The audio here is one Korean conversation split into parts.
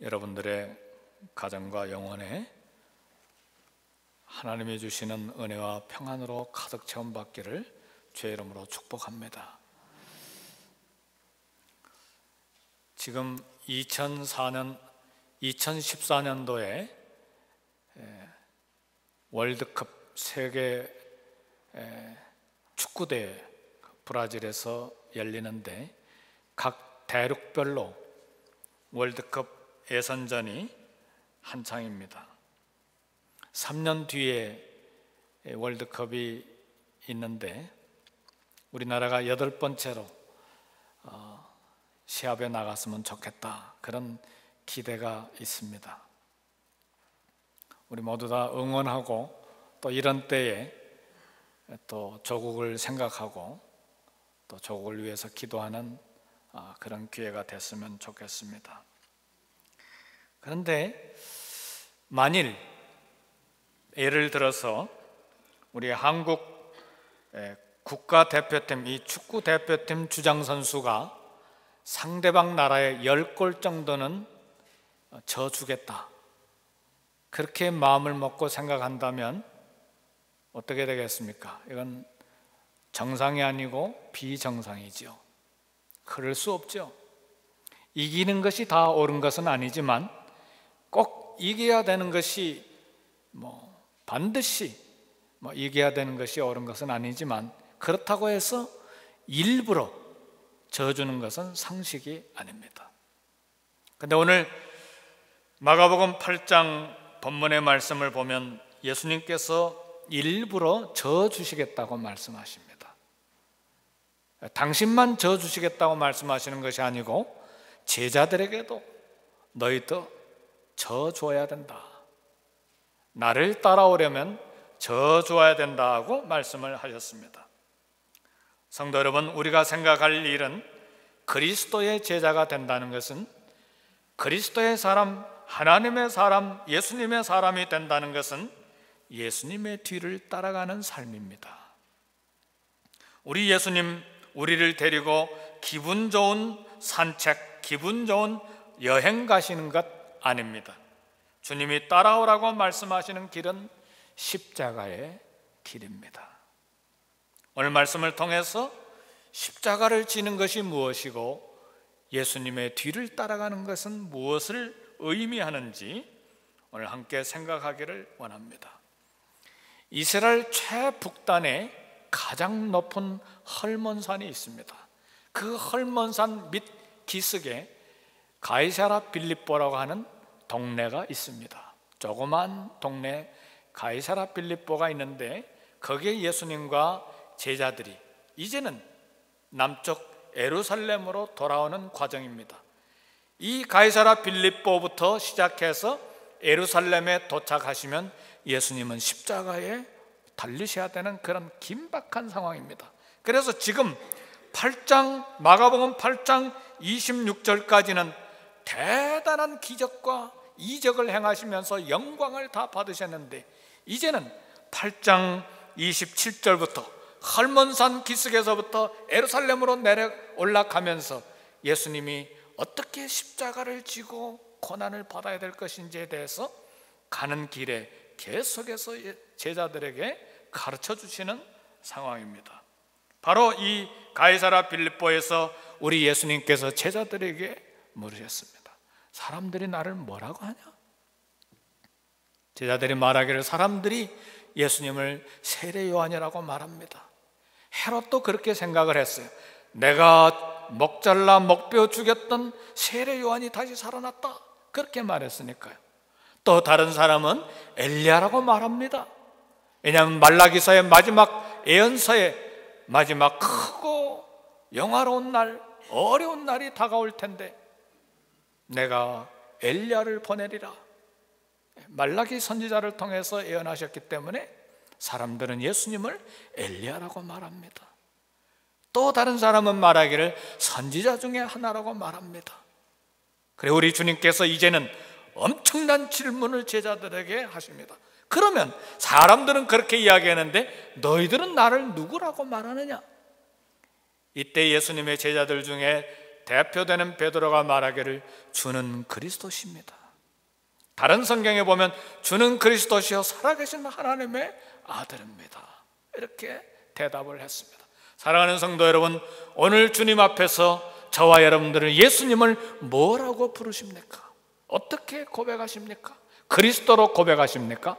여러분들의 가정과 영혼에 하나님이 주시는 은혜와 평안으로 가득 채움받기를 주의 이름으로 축복합니다. 지금 2014년도에 월드컵 세계 축구대회 브라질에서 열리는데 각 대륙별로 월드컵 예선전이 한창입니다. 3년 뒤에 월드컵이 있는데 우리나라가 8번째로 시합에 나갔으면 좋겠다, 그런 기대가 있습니다. 우리 모두 다 응원하고 또 이런 때에 또 조국을 생각하고 또 조국을 위해서 기도하는 그런 기회가 됐으면 좋겠습니다. 그런데 만일 예를 들어서 우리 한국 국가대표팀, 이 축구 대표팀 주장 선수가 상대방 나라에 10골 정도는 져주겠다, 그렇게 마음을 먹고 생각한다면 어떻게 되겠습니까? 이건 정상이 아니고 비정상이죠. 그럴 수 없죠. 이기는 것이 다 옳은 것은 아니지만 꼭 이겨야 되는 것이 반드시 이겨야 되는 것이 옳은 것은 아니지만, 그렇다고 해서 일부러 져주는 것은 상식이 아닙니다. 그런데 오늘 마가복음 8장 본문의 말씀을 보면 예수님께서 일부러 져주시겠다고 말씀하십니다. 당신만 져주시겠다고 말씀하시는 것이 아니고 제자들에게도 너희도 져줘야 된다, 나를 따라오려면 져줘야 된다고 말씀을 하셨습니다. 성도 여러분, 우리가 생각할 일은 그리스도의 제자가 된다는 것은, 그리스도의 사람, 하나님의 사람, 예수님의 사람이 된다는 것은 예수님의 뒤를 따라가는 삶입니다. 우리 예수님, 우리를 데리고 기분 좋은 산책, 기분 좋은 여행 가시는 것 아닙니다. 주님이 따라오라고 말씀하시는 길은 십자가의 길입니다. 오늘 말씀을 통해서 십자가를 지는 것이 무엇이고 예수님의 뒤를 따라가는 것은 무엇을 의미하는지 오늘 함께 생각하기를 원합니다. 이스라엘 최북단에 가장 높은 헐몬산이 있습니다. 그 헐몬산 밑 기슭에 가이사랴 빌립보라고 하는 동네가 있습니다. 조그만 동네 가이사랴 빌립보가 있는데 거기에 예수님과 제자들이 이제는 남쪽 예루살렘으로 돌아오는 과정입니다. 이 가이사랴 빌립보부터 시작해서 예루살렘에 도착하시면 예수님은 십자가에 달리셔야 되는 그런 긴박한 상황입니다. 그래서 지금 마가복음 8장 26절까지는 대단한 기적과 이적을 행하시면서 영광을 다 받으셨는데, 이제는 8장 27절부터 헐몬산 기슭에서부터 예루살렘으로 내려 올라가면서 예수님이 어떻게 십자가를 지고 고난을 받아야 될 것인지에 대해서 가는 길에 계속해서 제자들에게 가르쳐 주시는 상황입니다. 바로 이 가이사랴 빌립보에서 우리 예수님께서 제자들에게 물으셨습니다. 사람들이 나를 뭐라고 하냐? 제자들이 말하기를 사람들이 예수님을 세례 요한이라고 말합니다. 헤롯도 그렇게 생각을 했어요. 내가 목 잘라 목베어 죽였던 세례 요한이 다시 살아났다, 그렇게 말했으니까요. 또 다른 사람은 엘리야라고 말합니다. 왜냐하면 말라기서의 마지막 예언서의 마지막 크고 영화로운 날, 어려운 날이 다가올 텐데 내가 엘리야를 보내리라, 말라기 선지자를 통해서 예언하셨기 때문에 사람들은 예수님을 엘리야라고 말합니다. 또 다른 사람은 말하기를 선지자 중에 하나라고 말합니다. 그래 우리 주님께서 이제는 엄청난 질문을 제자들에게 하십니다. 그러면 사람들은 그렇게 이야기하는데 너희들은 나를 누구라고 말하느냐? 이때 예수님의 제자들 중에 대표되는 베드로가 말하기를 주는 그리스도십니다. 다른 성경에 보면 주는 그리스도시요 살아계신 하나님의 아들입니다. 이렇게 대답을 했습니다. 사랑하는 성도 여러분, 오늘 주님 앞에서 저와 여러분들은 예수님을 뭐라고 부르십니까? 어떻게 고백하십니까? 그리스도로 고백하십니까?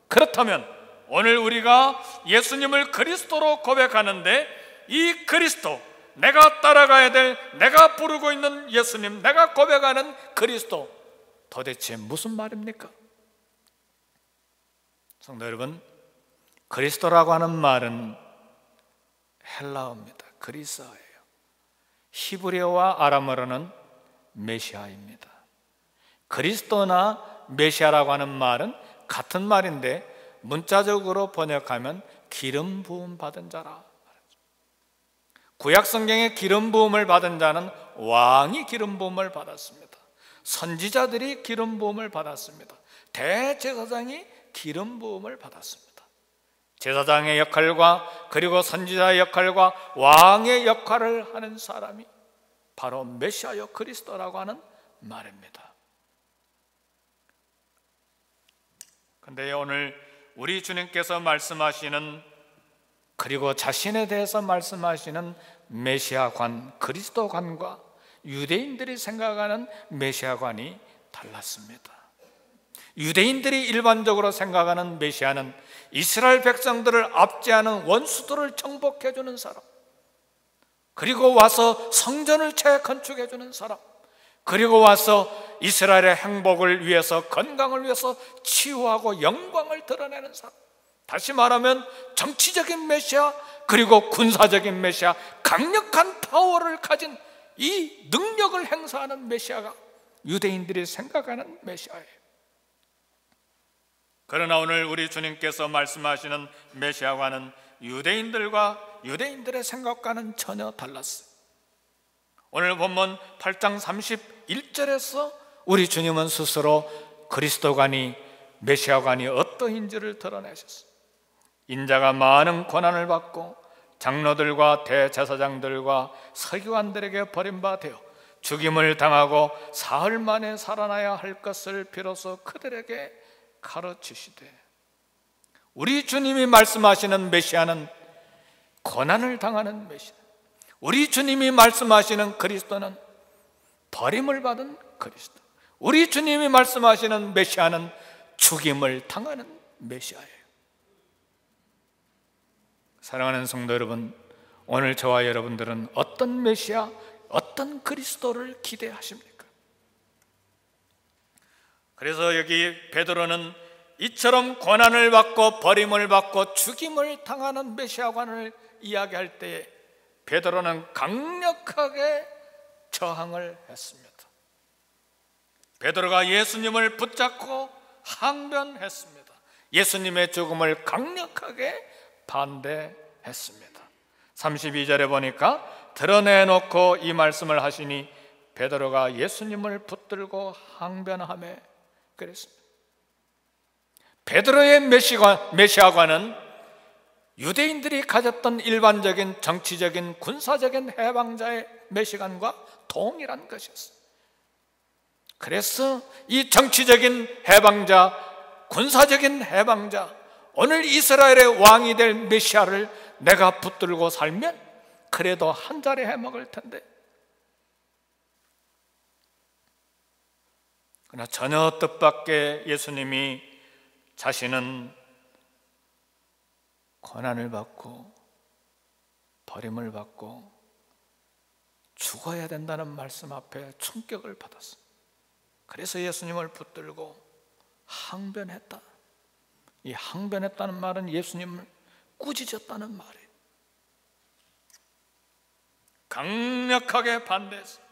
그렇다면 오늘 우리가 예수님을 그리스도로 고백하는데 이 그리스도, 내가 따라가야 될, 내가 부르고 있는 예수님, 내가 고백하는 그리스도, 도대체 무슨 말입니까? 성도 여러분, 그리스도라고 하는 말은 헬라어입니다. 그리스어예요. 히브리어와 아람어로는 메시아입니다. 그리스도나 메시아라고 하는 말은 같은 말인데 문자적으로 번역하면 기름 부음 받은 자라. 구약 성경에 기름 부음을 받은 자는 왕이 기름 부음을 받았습니다. 선지자들이 기름 부음을 받았습니다. 대제사장이 기름 부음을 받았습니다. 제사장의 역할과 그리고 선지자의 역할과 왕의 역할을 하는 사람이 바로 메시아요 그리스도라고 하는 말입니다. 그런데 오늘 우리 주님께서 말씀하시는, 그리고 자신에 대해서 말씀하시는 메시아관, 그리스도관과 유대인들이 생각하는 메시아관이 달랐습니다. 유대인들이 일반적으로 생각하는 메시아는 이스라엘 백성들을 압제하는 원수들을 정복해 주는 사람, 그리고 와서 성전을 재건축해 주는 사람, 그리고 와서 이스라엘의 행복을 위해서, 건강을 위해서 치유하고 영광을 드러내는 사람, 다시 말하면 정치적인 메시아, 그리고 군사적인 메시아, 강력한 파워를 가진 이 능력을 행사하는 메시아가 유대인들이 생각하는 메시아예요. 그러나 오늘 우리 주님께서 말씀하시는 메시아와는 유대인들의 생각과는 전혀 달랐어요. 오늘 본문 8장 31절에서 우리 주님은 스스로 그리스도관이, 메시아관이 어떠한지를 드러내셨어요. 인자가 많은 고난을 받고 장로들과 대제사장들과 서기관들에게 버림받아 죽임을 당하고 사흘 만에 살아나야 할 것을 비로소 그들에게 가르치시되, 우리 주님이 말씀하시는 메시아는 고난을 당하는 메시아, 우리 주님이 말씀하시는 그리스도는 버림을 받은 그리스도, 우리 주님이 말씀하시는 메시아는 죽임을 당하는 메시아예요. 사랑하는 성도 여러분, 오늘 저와 여러분들은 어떤 메시아, 어떤 그리스도를 기대하십니까? 그래서 여기 베드로는 이처럼 고난을 받고 버림을 받고 죽임을 당하는 메시아관을 이야기할 때에 베드로는 강력하게 저항을 했습니다. 베드로가 예수님을 붙잡고 항변했습니다. 예수님의 죽음을 강력하게 반대했습니다. 32절에 보니까 드러내놓고 이 말씀을 하시니 베드로가 예수님을 붙들고 항변하며 그랬습니다. 베드로의 메시아관은 유대인들이 가졌던 일반적인 정치적인 군사적인 해방자의 메시아관과 동일한 것이었어요. 그래서 이 정치적인 해방자, 군사적인 해방자, 오늘 이스라엘의 왕이 될 메시아를 내가 붙들고 살면 그래도 한 자리 해먹을 텐데, 그러나 전혀 뜻밖의 예수님이 자신은 고난을 받고 버림을 받고 죽어야 된다는 말씀 앞에 충격을 받았어요. 그래서 예수님을 붙들고 항변했다. 이 항변했다는 말은 예수님을 꾸짖었다는 말이에요. 강력하게 반대했어요.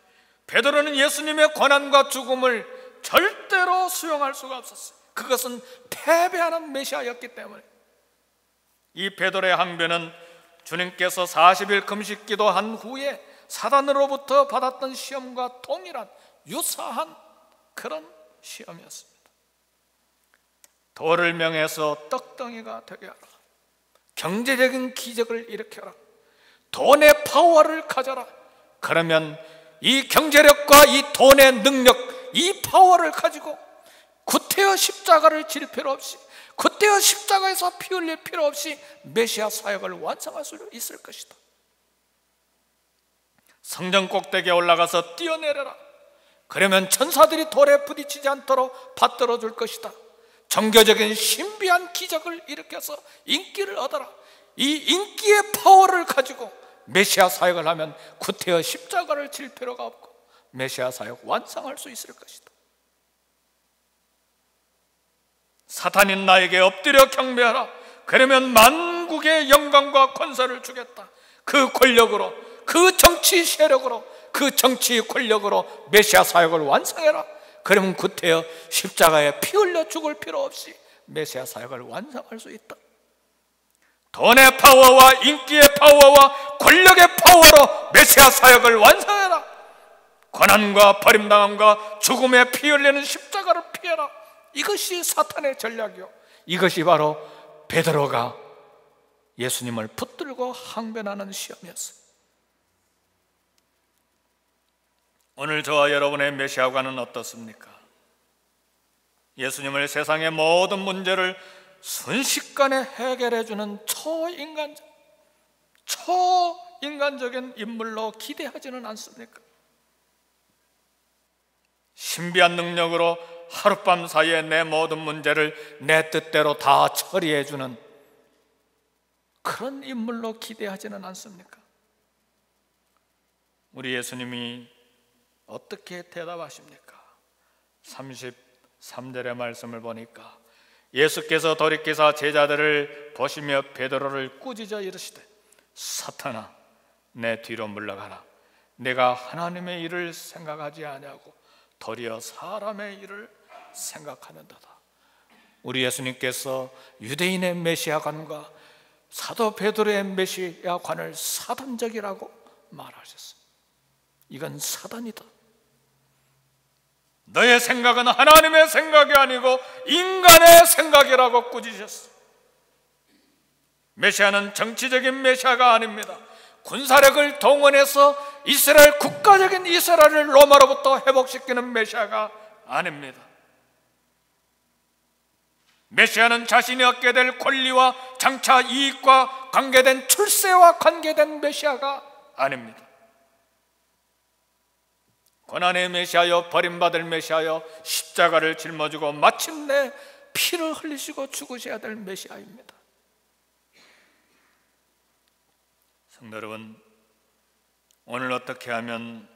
베드로는 예수님의 고난과 죽음을 절대로 수용할 수가 없었어요. 그것은 패배하는 메시아였기 때문에. 이 베드로의 항변은 주님께서 40일 금식 기도한 후에 사단으로부터 받았던 시험과 동일한 유사한 그런 시험이었습니다. 돌을 명해서 떡덩이가 되게 하라, 경제적인 기적을 일으켜라, 돈의 파워를 가져라, 그러면 이 경제력과 이 돈의 능력, 이 파워를 가지고 구태여 십자가를 질 필요 없이, 구태여 십자가에서 피 흘릴 필요 없이 메시아 사역을 완성할 수 있을 것이다. 성전 꼭대기에 올라가서 뛰어내려라. 그러면 천사들이 돌에 부딪히지 않도록 받들어 줄 것이다. 종교적인 신비한 기적을 일으켜서 인기를 얻어라. 이 인기의 파워를 가지고 메시아 사역을 하면 구태여 십자가를 질 필요가 없고 메시아 사역 완성할 수 있을 것이다. 사탄이 나에게 엎드려 경배하라. 그러면 만국의 영광과 권세를 주겠다. 그 권력으로, 그 정치 세력으로, 그 정치 권력으로 메시아 사역을 완성해라. 그러면 구태여 십자가에 피 흘려 죽을 필요 없이 메시아 사역을 완성할 수 있다. 돈의 파워와 인기의 파워와 권력의 파워로 메시아 사역을 완성해라. 고난과 버림당함과 죽음에 피 흘리는 십자가를 피해라. 이것이 사탄의 전략이요, 이것이 바로 베드로가 예수님을 붙들고 항변하는 시험이었어요. 오늘 저와 여러분의 메시아관은 어떻습니까? 예수님을 세상의 모든 문제를 순식간에 해결해주는 초인간적인 인물로 기대하지는 않습니까? 신비한 능력으로 하룻밤 사이에 내 모든 문제를 내 뜻대로 다 처리해주는 그런 인물로 기대하지는 않습니까? 우리 예수님이 어떻게 대답하십니까? 33절의 말씀을 보니까 예수께서 돌이키사 제자들을 보시며 베드로를 꾸짖어 이르시되 사탄아 내 뒤로 물러가라. 내가 하나님의 일을 생각하지 아니하고 도리어 사람의 일을 생각하는도다. 우리 예수님께서 유대인의 메시아관과 사도 베드로의 메시아관을 사단적이라고 말하셨어요. 이건 사단이다. 너의 생각은 하나님의 생각이 아니고 인간의 생각이라고 꾸짖으셨어요. 메시아는 정치적인 메시아가 아닙니다. 군사력을 동원해서 이스라엘, 국가적인 이스라엘을 로마로부터 회복시키는 메시아가 아닙니다. 메시아는 자신이 얻게 될 권리와 장차 이익과 관계된 출세와 관계된 메시아가 아닙니다. 고난의 메시아여, 버림받을 메시아여, 십자가를 짊어지고 마침내 피를 흘리시고 죽으셔야 될 메시아입니다. 성도 여러분, 오늘 어떻게 하면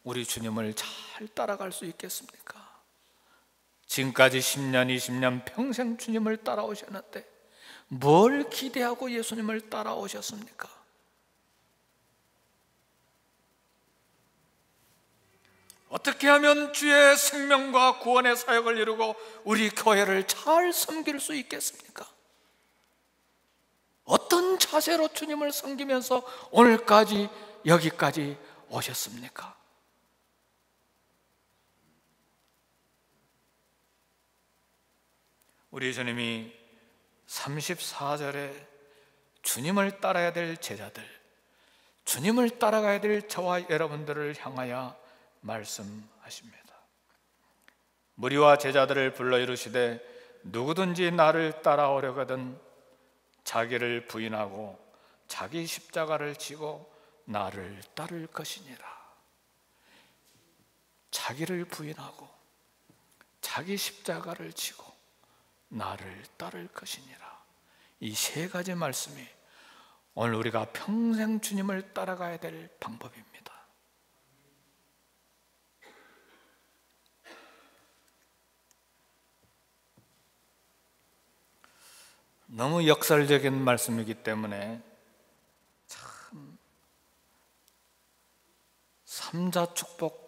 우리 주님을 잘 따라갈 수 있겠습니까? 지금까지 10년, 20년 평생 주님을 따라오셨는데 뭘 기대하고 예수님을 따라오셨습니까? 어떻게 하면 주의 생명과 구원의 사역을 이루고 우리 교회를 잘 섬길 수 있겠습니까? 어떤 자세로 주님을 섬기면서 오늘까지 여기까지 오셨습니까? 우리 주님이 34절에 주님을 따라야 될 제자들, 주님을 따라가야 될 저와 여러분들을 향하여 말씀하십니다. 무리와 제자들을 불러 이르시되 누구든지 나를 따라오려거든 자기를 부인하고 자기 십자가를 지고 나를 따를 것이니라. 자기를 부인하고 자기 십자가를 지고 나를 따를 것이니라. 이 세 가지 말씀이 오늘 우리가 평생 주님을 따라가야 될 방법입니다. 너무 역설적인 말씀이기 때문에 참 삼자 축복,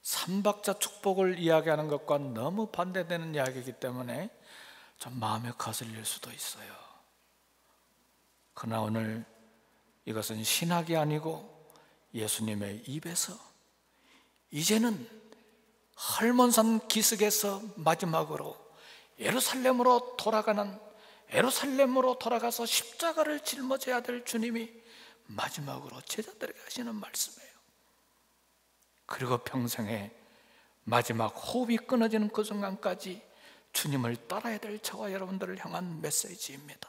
삼박자 축복을 이야기하는 것과 너무 반대되는 이야기이기 때문에 좀 마음에 거슬릴 수도 있어요. 그러나 오늘 이것은 신학이 아니고 예수님의 입에서 이제는 헐몬산 기슭에서 마지막으로 예루살렘으로 돌아가서 십자가를 짊어져야 될 주님이 마지막으로 제자들에게 하시는 말씀이에요. 그리고 평생에 마지막 호흡이 끊어지는 그 순간까지 주님을 따라야 될 저와 여러분들을 향한 메시지입니다.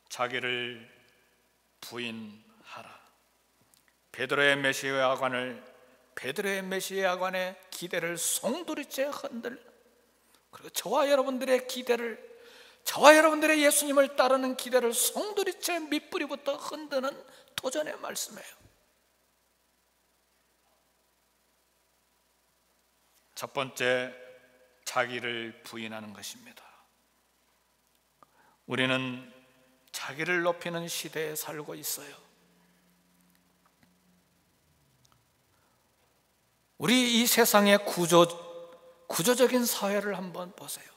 자기를 부인하라. 베드로의 메시아관의 기대를 송두리째 흔들, 그리고 저와 여러분들의 기대를, 저와 여러분들의 예수님을 따르는 기대를 송두리째 밑뿌리부터 흔드는 도전의 말씀이에요. 첫 번째, 자기를 부인하는 것입니다. 우리는 자기를 높이는 시대에 살고 있어요. 우리 이 세상의 구조적인 사회를 한번 보세요.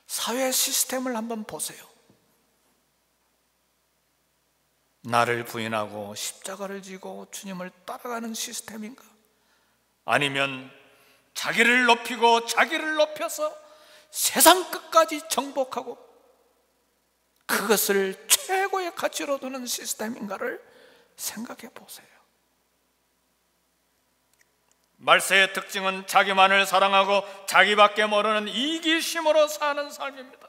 사회 시스템을 한번 보세요. 나를 부인하고 십자가를 지고 주님을 따라가는 시스템인가? 아니면 자기를 높이고 자기를 높여서 세상 끝까지 정복하고 그것을 최고의 가치로 두는 시스템인가를 생각해 보세요. 말세의 특징은 자기만을 사랑하고 자기밖에 모르는 이기심으로 사는 삶입니다.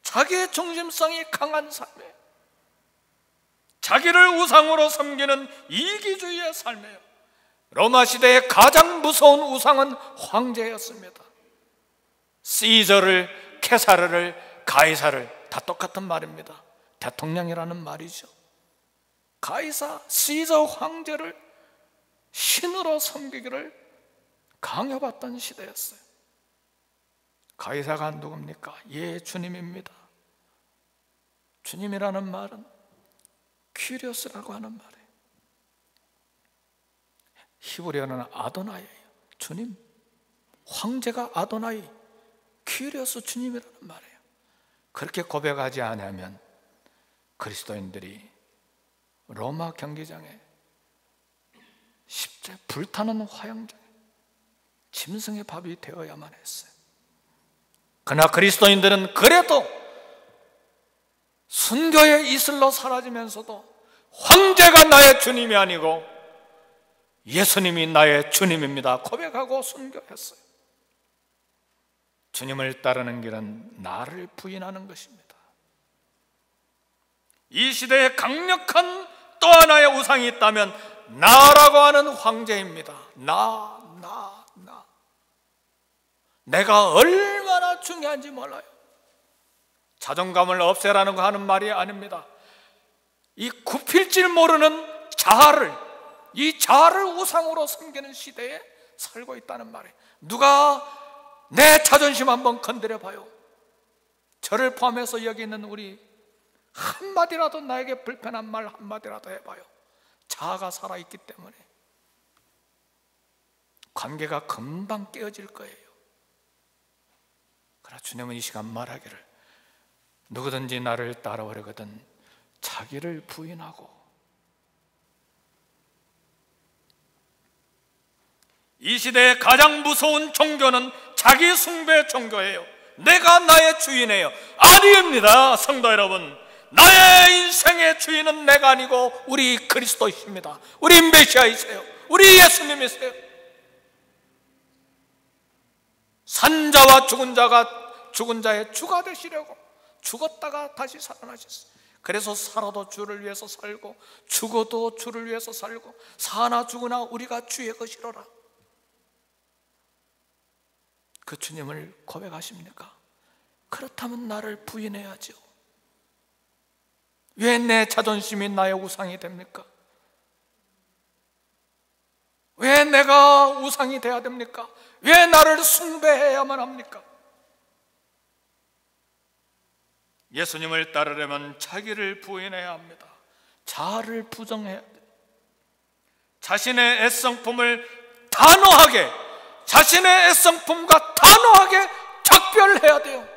자기의 중심성이 강한 삶이에요. 자기를 우상으로 섬기는 이기주의의 삶이에요. 로마 시대의 가장 무서운 우상은 황제였습니다. 시저를, 케사르를, 가이사를, 다 똑같은 말입니다. 대통령이라는 말이죠. 가이사, 시저 황제를 신으로 섬기기를 강요받던 시대였어요. 가이사가 누굽니까? 예, 주님입니다. 주님이라는 말은 퀴리오스라고 하는 말이에요. 히브리어는 아도나이예요. 주님, 황제가 아도나이, 퀴리오스 주님이라는 말이에요. 그렇게 고백하지 않으면 그리스도인들이 로마 경기장에 십자가에 불타는 화형장에 짐승의 밥이 되어야만 했어요. 그러나 그리스도인들은 그래도 순교의 이슬로 사라지면서도 황제가 나의 주님이 아니고 예수님이 나의 주님입니다 고백하고 순교했어요. 주님을 따르는 길은 나를 부인하는 것입니다. 이 시대에 강력한 또 하나의 우상이 있다면 나라고 하는 황제입니다. 나. 내가 얼마나 중요한지 몰라요. 자존감을 없애라는 거 하는 말이 아닙니다. 이 굽힐 줄 모르는 자아를, 이 자아를 우상으로 섬기는 시대에 살고 있다는 말이에요. 누가 내 자존심 한번 건드려 봐요. 저를 포함해서 여기 있는 우리 한마디라도 나에게 불편한 말 한마디라도 해봐요. 자아가 살아있기 때문에 관계가 금방 깨어질 거예요. 그러나 주님은 이 시간 말하기를 누구든지 나를 따라오려거든 자기를 부인하고. 이 시대의 가장 무서운 종교는 자기 숭배 종교예요. 내가 나의 주인이에요. 아닙니다. 성도 여러분, 나의 인생의 주인은 내가 아니고 우리 그리스도이십니다. 우리 메시아이세요. 우리 예수님이세요. 산자와 죽은 자의 주가 되시려고 죽었다가 다시 살아나셨어요. 그래서 살아도 주를 위해서 살고 죽어도 주를 위해서 살고 사나 죽으나 우리가 주의 것이로라. 그 주님을 고백하십니까? 그렇다면 나를 부인해야죠. 왜 내 자존심이 나의 우상이 됩니까? 왜 내가 우상이 돼야 됩니까? 왜 나를 숭배해야만 합니까? 예수님을 따르려면 자기를 부인해야 합니다. 자아를 부정해야 돼요. 자신의 애성품을 단호하게, 자신의 애성품과 단호하게 작별해야 돼요.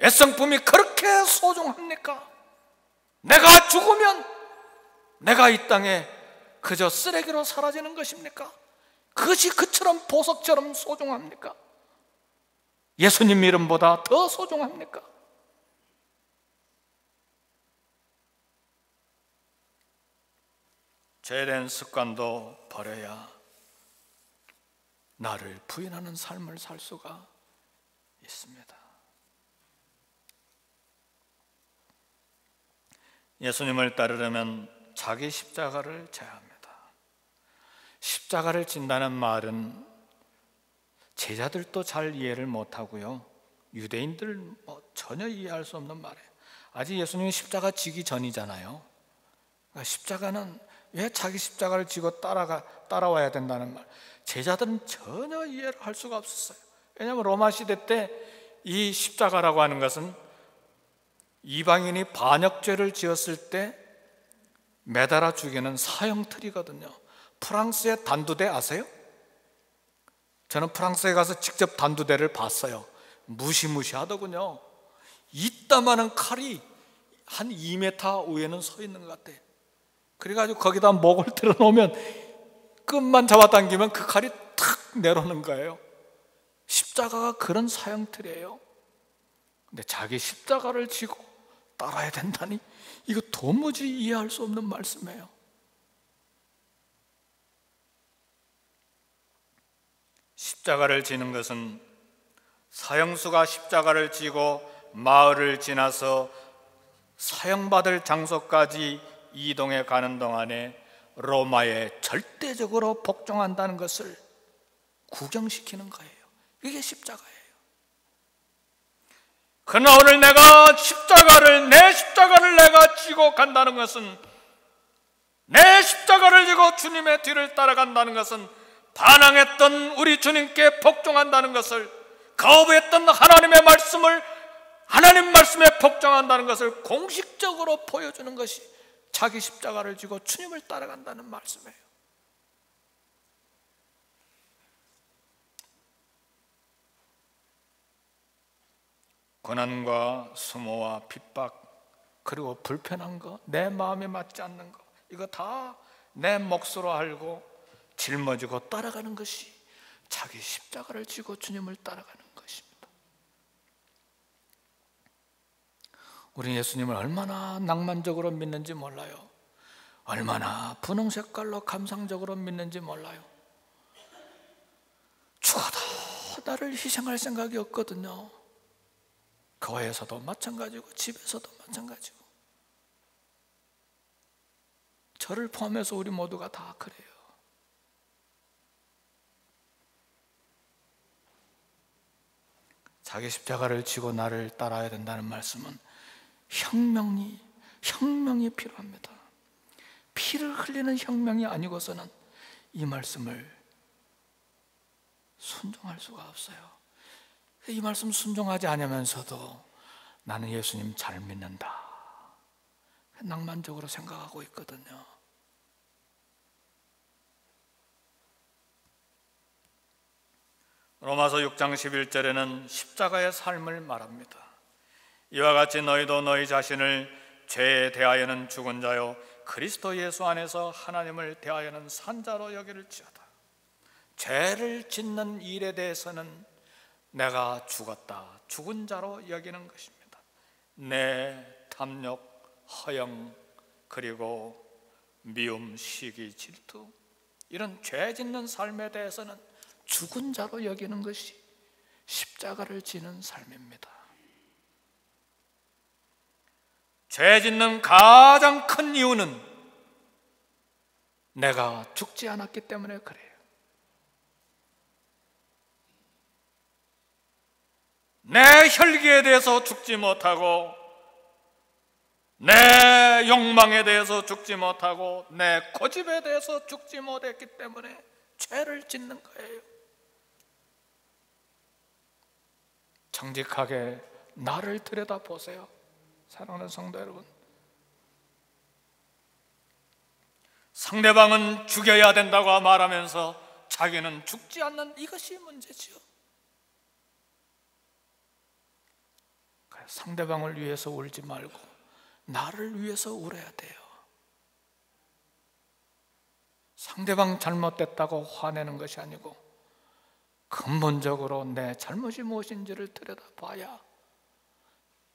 애성품이 그렇게 소중합니까? 내가 죽으면 내가 이 땅에 그저 쓰레기로 사라지는 것입니까? 그것이 그처럼 보석처럼 소중합니까? 예수님 이름보다 더 소중합니까? 죄된 습관도 버려야 나를 부인하는 삶을 살 수가 있습니다. 예수님을 따르려면 자기 십자가를 져야 합니다. 십자가를 진다는 말은 제자들도 잘 이해를 못하고요, 유대인들 전혀 이해할 수 없는 말이에요. 아직 예수님이 십자가 지기 전이잖아요. 그러니까 십자가는 왜 자기 십자가를 지고 따라와야 된다는 말, 제자들은 전혀 이해를 할 수가 없었어요. 왜냐하면 로마 시대 때 이 십자가라고 하는 것은 이방인이 반역죄를 지었을 때 매달아 죽이는 사형틀이거든요. 프랑스의 단두대 아세요? 저는 프랑스에 가서 직접 단두대를 봤어요. 무시무시하더군요. 이따만한 칼이 한 2m 위에는 서 있는 것 같아. 그래가지고 거기다 목을 들어놓으면 끝만 잡아당기면 그 칼이 탁 내려오는 거예요. 십자가가 그런 사형틀이에요. 근데 자기 십자가를 지고 따라야 된다니, 이거 도무지 이해할 수 없는 말씀이에요. 십자가를 지는 것은 사형수가 십자가를 지고 마을을 지나서 사형받을 장소까지 이동해 가는 동안에 로마에 절대적으로 복종한다는 것을 구경시키는 거예요. 이게 십자가예요. 그러나 오늘 내가 내 십자가를 내가 지고 간다는 것은, 내 십자가를 지고 주님의 뒤를 따라간다는 것은 반항했던 우리 주님께 복종한다는 것을, 거부했던 하나님 말씀에 복종한다는 것을 공식적으로 보여주는 것이 자기 십자가를 지고 주님을 따라간다는 말씀이에요. 고난과 수모와 핍박, 그리고 불편한 거, 내 마음에 맞지 않는 거, 이거 다 내 몫으로 알고 짊어지고 따라가는 것이 자기 십자가를 지고 주님을 따라가는 것입니다. 우리 예수님을 얼마나 낭만적으로 믿는지 몰라요. 얼마나 분홍 색깔로 감상적으로 믿는지 몰라요. 죽어도 나를 희생할 생각이 없거든요. 교회에서도 마찬가지고 집에서도 마찬가지고, 저를 포함해서 우리 모두가 다 그래요. 자기 십자가를 지고 나를 따라야 된다는 말씀은 혁명이 필요합니다. 피를 흘리는 혁명이 아니고서는 이 말씀을 순종할 수가 없어요. 이 말씀 순종하지 않으면서도 나는 예수님 잘 믿는다, 낭만적으로 생각하고 있거든요. 로마서 6장 11절에는 십자가의 삶을 말합니다. 이와 같이 너희도 너희 자신을 죄에 대하여는 죽은 자요 그리스도 예수 안에서 하나님을 대하여는 산 자로 여기를지어다. 죄를 짓는 일에 대해서는 내가 죽은 자로 여기는 것입니다. 내 탐욕, 허영, 그리고 미움, 시기, 질투, 이런 죄 짓는 삶에 대해서는 죽은 자로 여기는 것이 십자가를 지는 삶입니다. 죄 짓는 가장 큰 이유는 내가 죽지 않았기 때문에 그래요. 내 혈기에 대해서 죽지 못하고, 내 욕망에 대해서 죽지 못하고, 내 고집에 대해서 죽지 못했기 때문에 죄를 짓는 거예요. 정직하게 나를 들여다보세요, 사랑하는 성도 여러분. 상대방은 죽여야 된다고 말하면서 자기는 죽지 않는 이것이 문제지요. 상대방을 위해서 울지 말고 나를 위해서 울어야 돼요. 상대방 잘못됐다고 화내는 것이 아니고 근본적으로 내 잘못이 무엇인지를 들여다봐야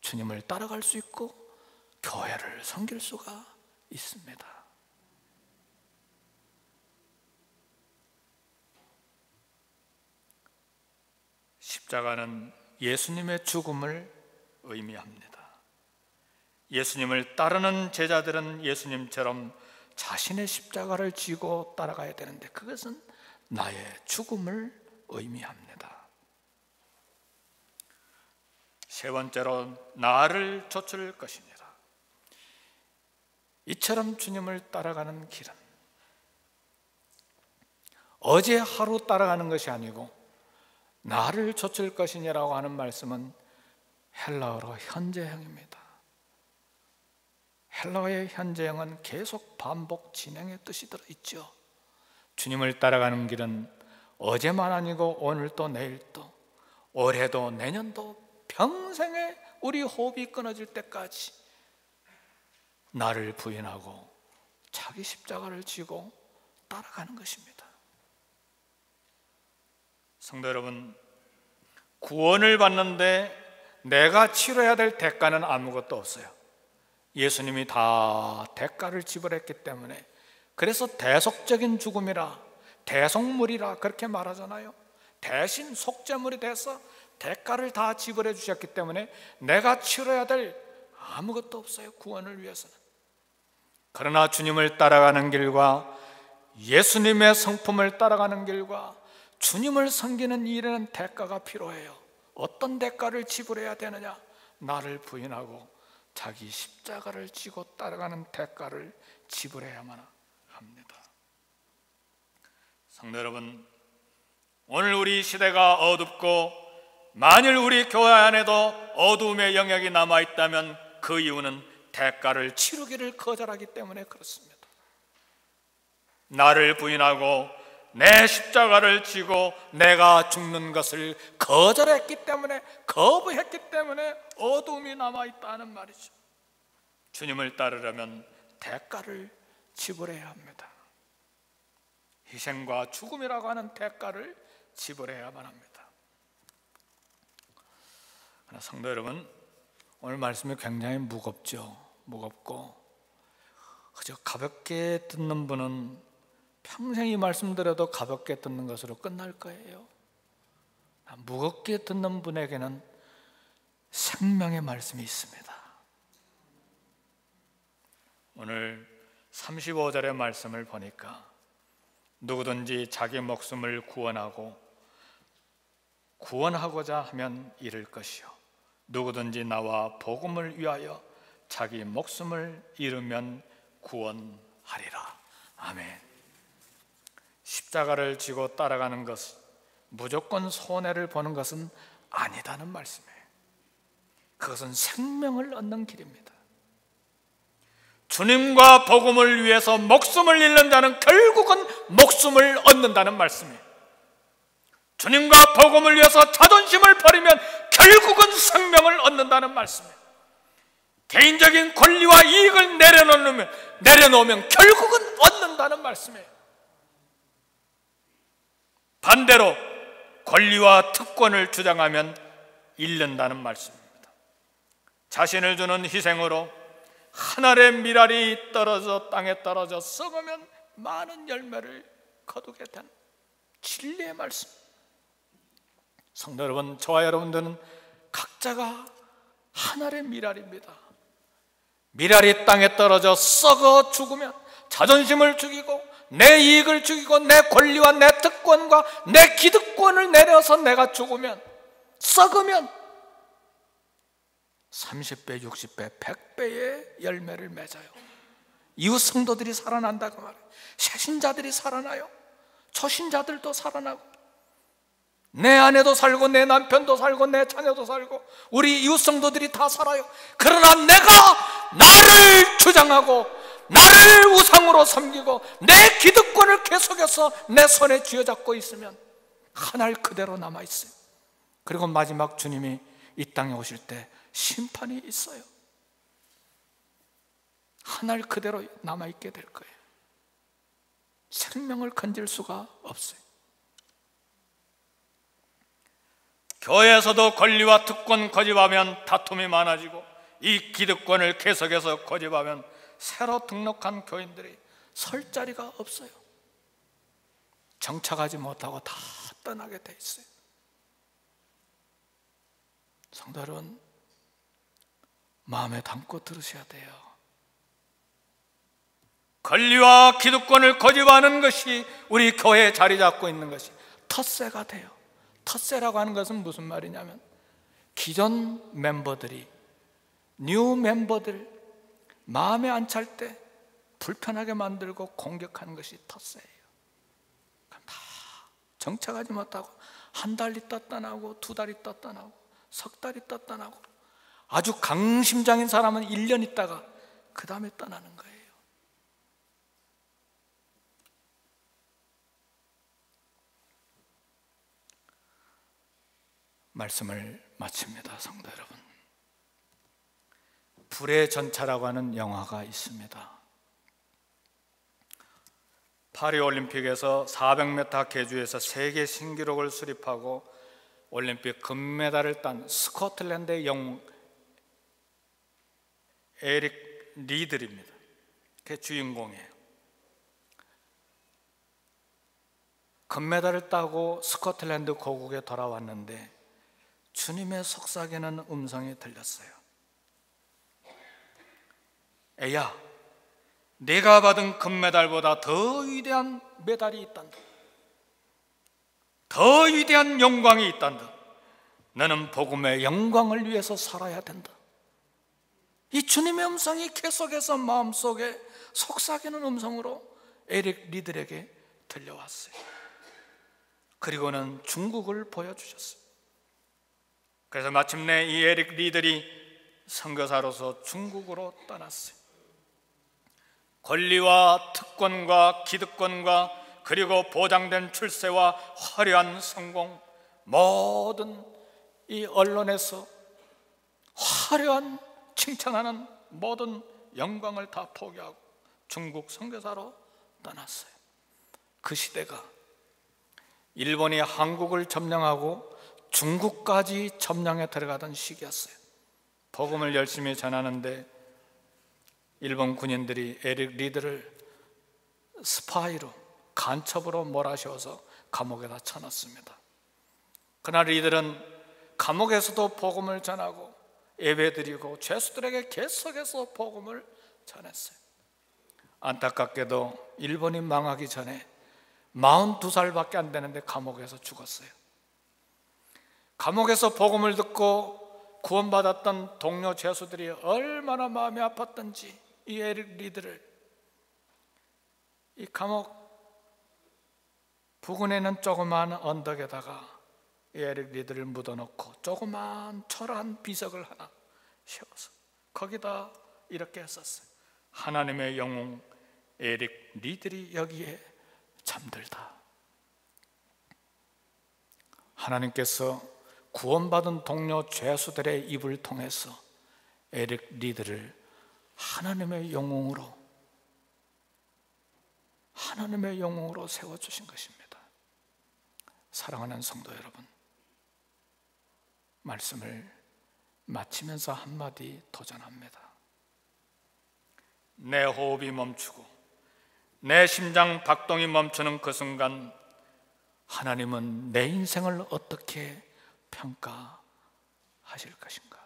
주님을 따라갈 수 있고 교회를 섬길 수가 있습니다. 십자가는 예수님의 죽음을 의미합니다. 예수님을 따르는 제자들은 예수님처럼 자신의 십자가를 지고 따라가야 되는데 그것은 나의 죽음을 의미합니다. 세 번째로 나를 좇을 것이니라. 이처럼 주님을 따라가는 길은 어제 하루 따라가는 것이 아니고 나를 좇을 것이니라고 하는 말씀은 헬라어로 현재형입니다. 헬라어의 현재형은 계속 반복 진행의 뜻이 들어있죠. 주님을 따라가는 길은 어제만 아니고 오늘도 내일도 올해도 내년도 평생에 우리 호흡이 끊어질 때까지 나를 부인하고 자기 십자가를 지고 따라가는 것입니다. 성도 여러분, 구원을 받는데 내가 치러야 될 대가는 아무것도 없어요. 예수님이 다 대가를 지불했기 때문에, 그래서 대속적인 죽음이라, 대속물이라 그렇게 말하잖아요. 대신 속죄물이 돼서 대가를 다 지불해 주셨기 때문에 내가 치러야 될 아무것도 없어요, 구원을 위해서는. 그러나 주님을 따라가는 길과 예수님의 성품을 따라가는 길과 주님을 섬기는 일에는 대가가 필요해요. 어떤 대가를 지불해야 되느냐? 나를 부인하고 자기 십자가를 지고 따라가는 대가를 지불해야만 합니다. 성도 여러분, 오늘 우리 시대가 어둡고 만일 우리 교회 안에도 어두움의 영역이 남아있다면 그 이유는 대가를 치르기를 거절하기 때문에 그렇습니다. 나를 부인하고 내 십자가를 지고 내가 죽는 것을 거절했기 때문에, 거부했기 때문에 어두움이 남아있다는 말이죠. 주님을 따르려면 대가를 지불해야 합니다. 희생과 죽음이라고 하는 대가를 지불해야만 합니다. 그러나 성도 여러분, 오늘 말씀이 굉장히 무겁고 그저 가볍게 듣는 분은 평생 이 말씀 들어도 가볍게 듣는 것으로 끝날 거예요. 무겁게 듣는 분에게는 생명의 말씀이 있습니다. 오늘 35절의 말씀을 보니까 누구든지 자기 목숨을 구원하고자 하면 잃을 것이요, 누구든지 나와 복음을 위하여 자기 목숨을 잃으면 구원하리라. 아멘. 십자가를 지고 따라가는 것은 무조건 손해를 보는 것은 아니다는 말씀이에요. 그것은 생명을 얻는 길입니다. 주님과 복음을 위해서 목숨을 잃는 자는 결국은 목숨을 얻는다는 말씀이에요. 주님과 복음을 위해서 자존심을 버리면 결국은 생명을 얻는다는 말씀이에요. 개인적인 권리와 이익을 내려놓으면 결국은 얻는다는 말씀이에요. 반대로 권리와 특권을 주장하면 잃는다는 말씀입니다. 자신을 주는 희생으로 한 알의 밀알이 땅에 떨어져 썩으면 많은 열매를 거두게 된 진리의 말씀. 성도 여러분, 저와 여러분들은 각자가 한 알의 밀알입니다. 밀알이 땅에 떨어져 썩어 죽으면 자존심을 죽이고 내 이익을 죽이고 내 권리와 내 특권과 내 기득권을 내려서 내가 죽으면, 썩으면 30배, 60배, 100배의 열매를 맺어요. 이웃 성도들이 살아난다고 말해요. 새신자들이 살아나요. 초신자들도 살아나고, 내 아내도 살고 내 남편도 살고 내 자녀도 살고 우리 이웃 성도들이 다 살아요. 그러나 내가 나를 주장하고 나를 우상으로 섬기고 내 기득권을 계속해서 내 손에 쥐어잡고 있으면 한 알 그대로 남아있어요. 그리고 마지막 주님이 이 땅에 오실 때 심판이 있어요. 한 알 그대로 남아있게 될 거예요. 생명을 건질 수가 없어요. 교회에서도 권리와 특권 고집하면 다툼이 많아지고, 이 기득권을 계속해서 고집하면 새로 등록한 교인들이 설 자리가 없어요. 정착하지 못하고 다 떠나게 돼 있어요. 성도 여러분, 마음에 담고 들으셔야 돼요. 권리와 기득권을 고집하는 것이 우리 교회에 자리 잡고 있는 것이 텃세가 돼요. 텃세라고 하는 것은 무슨 말이냐면, 기존 멤버들이 뉴 멤버들 마음에 안 찰 때 불편하게 만들고 공격하는 것이 텃세예요. 그럼 다 정착하지 못하고 한 달 있다 떠나고, 두 달 있다 떠나고, 석 달 있다 떠나고, 아주 강심장인 사람은 1년 있다가 그 다음에 떠나는 거예요. 말씀을 마칩니다. 성도 여러분, 불의 전차라고 하는 영화가 있습니다. 파리올림픽에서 400m 계주에서 세계 신기록을 수립하고 올림픽 금메달을 딴 스코틀랜드의 영웅 에릭 리들입니다. 그게 주인공이에요. 금메달을 따고 스코틀랜드 고국에 돌아왔는데 주님의 속삭이는 음성이 들렸어요. 애야, 네가 받은 금메달보다 더 위대한 메달이 있단다. 더 위대한 영광이 있단다. 너는 복음의 영광을 위해서 살아야 된다. 이 주님의 음성이 계속해서 마음속에 속삭이는 음성으로 에릭 리들에게 들려왔어요. 그리고는 중국을 보여주셨어요. 그래서 마침내 이 에릭 리들이 선교사로서 중국으로 떠났어요. 권리와 특권과 기득권과 그리고 보장된 출세와 화려한 성공, 모든 이 언론에서 화려한 칭찬하는 모든 영광을 다 포기하고 중국 선교사로 떠났어요. 그 시대가 일본이 한국을 점령하고 중국까지 점령에 들어가던 시기였어요. 복음을 열심히 전하는데 일본 군인들이 에릭 리드를 스파이로, 간첩으로 몰아세워서 감옥에다 쳐넣습니다. 그날 리들은 감옥에서도 복음을 전하고 예배드리고 죄수들에게 계속해서 복음을 전했어요. 안타깝게도 일본이 망하기 전에 42살밖에 안 되는데 감옥에서 죽었어요. 감옥에서 복음을 듣고 구원받았던 동료 죄수들이 얼마나 마음이 아팠던지 이 에릭 리드를 이 감옥 부근에 있는 조그마한 언덕에다가 이 에릭 리드를 묻어놓고 조그마한 초라한 비석을 하나 세워서 거기다 이렇게 했었어요. 하나님의 영웅 에릭 리들이 여기에 잠들다. 하나님께서 구원받은 동료 죄수들의 입을 통해서 에릭 리드를 하나님의 영웅으로 세워주신 것입니다. 사랑하는 성도 여러분, 말씀을 마치면서 한마디 도전합니다. 내 호흡이 멈추고 내 심장 박동이 멈추는 그 순간 하나님은 내 인생을 어떻게 평가하실 것인가?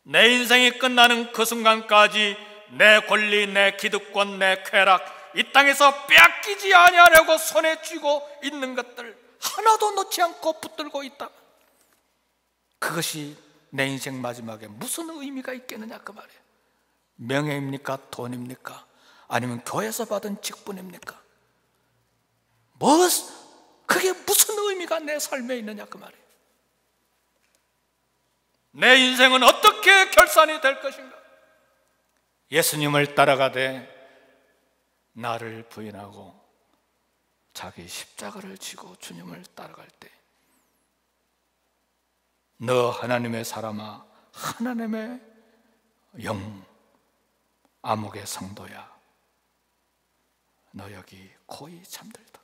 내 인생이 끝나는 그 순간까지 내 권리, 내 기득권, 내 쾌락, 이 땅에서 빼앗기지 아니하려고 손에 쥐고 있는 것들 하나도 놓지 않고 붙들고 있다. 그것이 내 인생 마지막에 무슨 의미가 있겠느냐 그 말이에요. 명예입니까? 돈입니까? 아니면 교회에서 받은 직분입니까? 그게 무슨 의미가 내 삶에 있느냐 그 말이에요. 내 인생은 어떻게 결산이 될 것인가? 예수님을 따라가되 나를 부인하고 자기 십자가를 지고 주님을 따라갈 때 너 하나님의 사람아, 하나님의 영, 암흑의 성도야, 너 여기 고이 잠들다.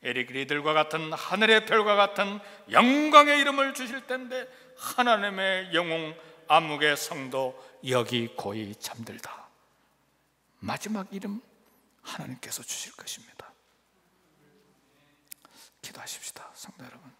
에릭 리들과 같은 하늘의 별과 같은 영광의 이름을 주실 텐데 하나님의 영웅 암흑의 성도 여기 고이 잠들다. 마지막 이름 하나님께서 주실 것입니다. 기도하십시다. 성도 여러분,